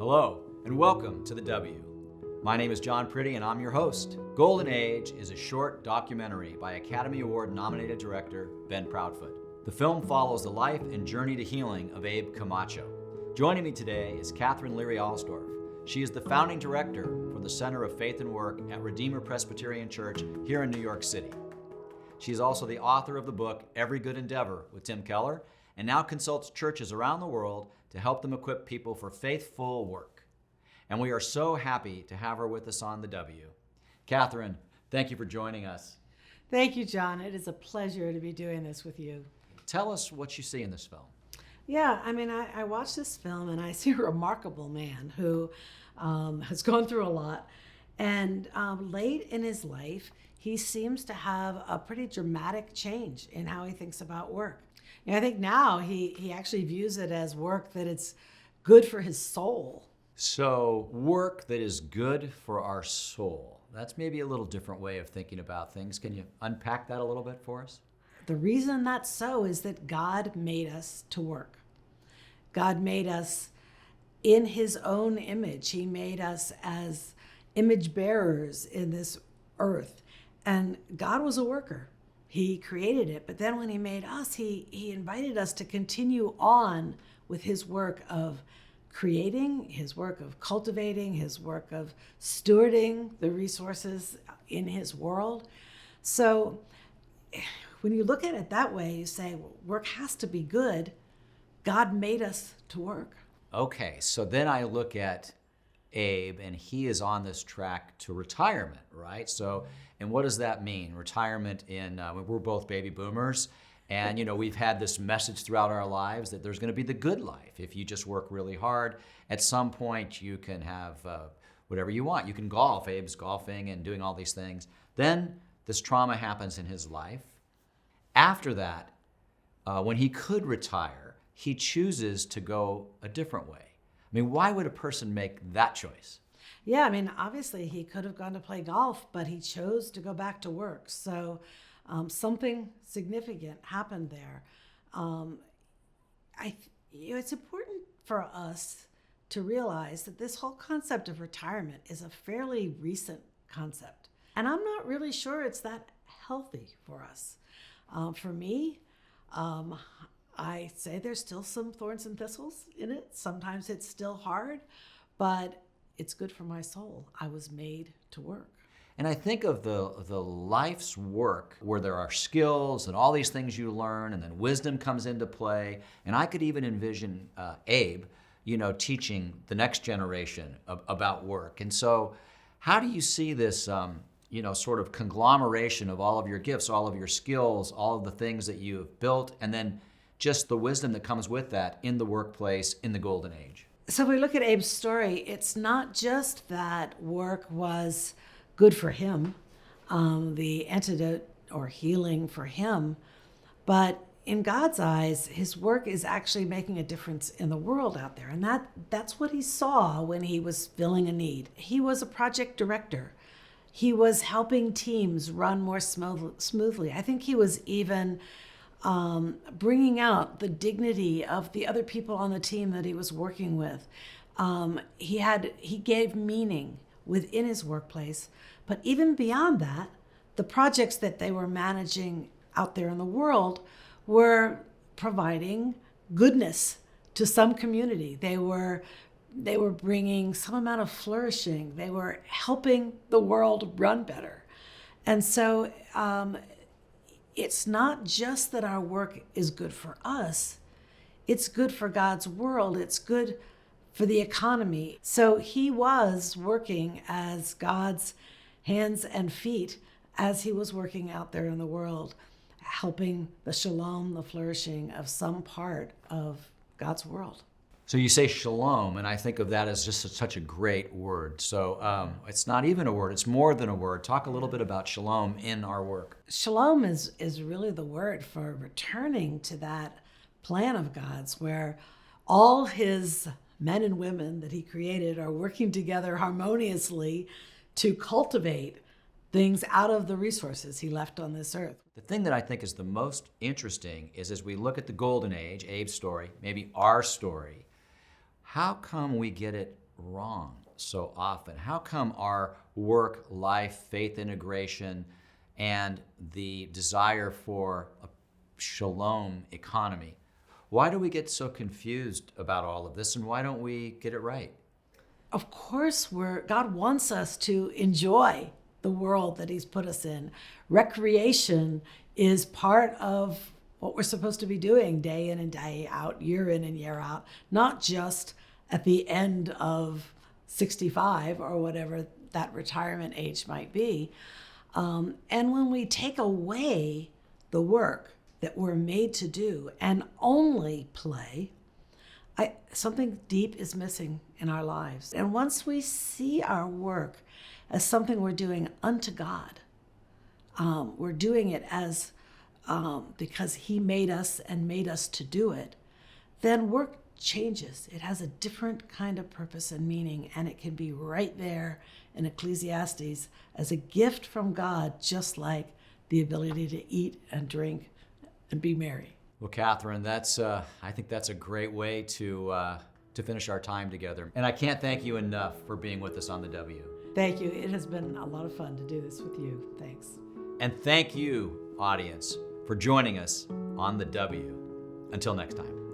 Hello, and welcome to The W. My name is John Priddy, and I'm your host. Golden Age is a short documentary by Academy Award-nominated director Ben Proudfoot. The film follows the life and journey to healing of Abe Camacho. Joining me today is Katherine Leary Alsdorf. She is the founding director for the Center of Faith and Work at Redeemer Presbyterian Church here in New York City. She is also the author of the book Every Good Endeavor with Tim Keller, and now consults churches around the world to help them equip people for faithful work. And we are so happy to have her with us on The W. Katherine, thank you for joining us. Thank you, John. It is a pleasure to be doing this with you. Tell us what you see in this film. Yeah, I watched this film and I see a remarkable man who has gone through a lot. And late in his life, he seems to have a pretty dramatic change in how he thinks about work. I think now he actually views it as work that it's good for his soul. So work that is good for our soul. That's maybe a little different way of thinking about things. Can you unpack that a little bit for us? The reason that's so is that God made us to work. God made us in his own image. He made us as image bearers in this earth. And God was a worker. He created it, but then when he made us, he invited us to continue on with his work of creating, his work of cultivating, his work of stewarding the resources in his world. So when you look at it that way, you say, well, work has to be good. God made us to work. Okay, so then I look at Abe, and he is on this track to retirement, right? So, and what does that mean? Retirement we're both baby boomers, and we've had this message throughout our lives that there's going to be the good life. If you just work really hard, at some point you can have whatever you want. You can golf. Abe's golfing and doing all these things. Then this trauma happens in his life. After that, when he could retire, he chooses to go a different way. Why would a person make that choice? Yeah, obviously he could have gone to play golf, but he chose to go back to work. So something significant happened there. It's important for us to realize that this whole concept of retirement is a fairly recent concept. And I'm not really sure it's that healthy for us. For me, I say there's still some thorns and thistles in it. Sometimes it's still hard, but it's good for my soul. I was made to work. And I think of the life's work where there are skills and all these things you learn, and then wisdom comes into play. And I could even envision Abe, teaching the next generation about work. And so how do you see this sort of conglomeration of all of your gifts, all of your skills, all of the things that you have built, and then just the wisdom that comes with that in the workplace in the Golden Age? So if we look at Abe's story, it's not just that work was good for him, the antidote or healing for him, but in God's eyes, his work is actually making a difference in the world out there. And that's what he saw when he was filling a need. He was a project director. He was helping teams run more smoothly. I think he was even bringing out the dignity of the other people on the team that he was working with. He gave meaning within his workplace, but even beyond that, the projects that they were managing out there in the world were providing goodness to some community. They were bringing some amount of flourishing. They were helping the world run better. And so it's not just that our work is good for us, it's good for God's world, it's good for the economy. So he was working as God's hands and feet as he was working out there in the world, helping the shalom, the flourishing of some part of God's world. So you say shalom, and I think of that as just such a great word. So it's not even a word, it's more than a word. Talk a little bit about shalom in our work. Shalom is really the word for returning to that plan of God's where all his men and women that he created are working together harmoniously to cultivate things out of the resources he left on this earth. The thing that I think is the most interesting is as we look at the Golden Age, Abe's story, maybe our story, how come we get it wrong so often? How come our work, life, faith integration, and the desire for a shalom economy, why do we get so confused about all of this, and why don't we get it right? Of course, God wants us to enjoy the world that he's put us in. Recreation is part of what we're supposed to be doing day in and day out, year in and year out, not just at the end of 65 or whatever that retirement age might be. And when we take away the work that we're made to do and only play, something deep is missing in our lives. And once we see our work as something we're doing unto God, we're doing it as because he made us and made us to do it, then work changes. It has a different kind of purpose and meaning, and it can be right there in Ecclesiastes as a gift from God, just like the ability to eat and drink and be merry. Well, Katherine, I think that's a great way to finish our time together. And I can't thank you enough for being with us on the W. Thank you. It has been a lot of fun to do this with you. Thanks. And thank you, audience, for joining us on the W. Until next time.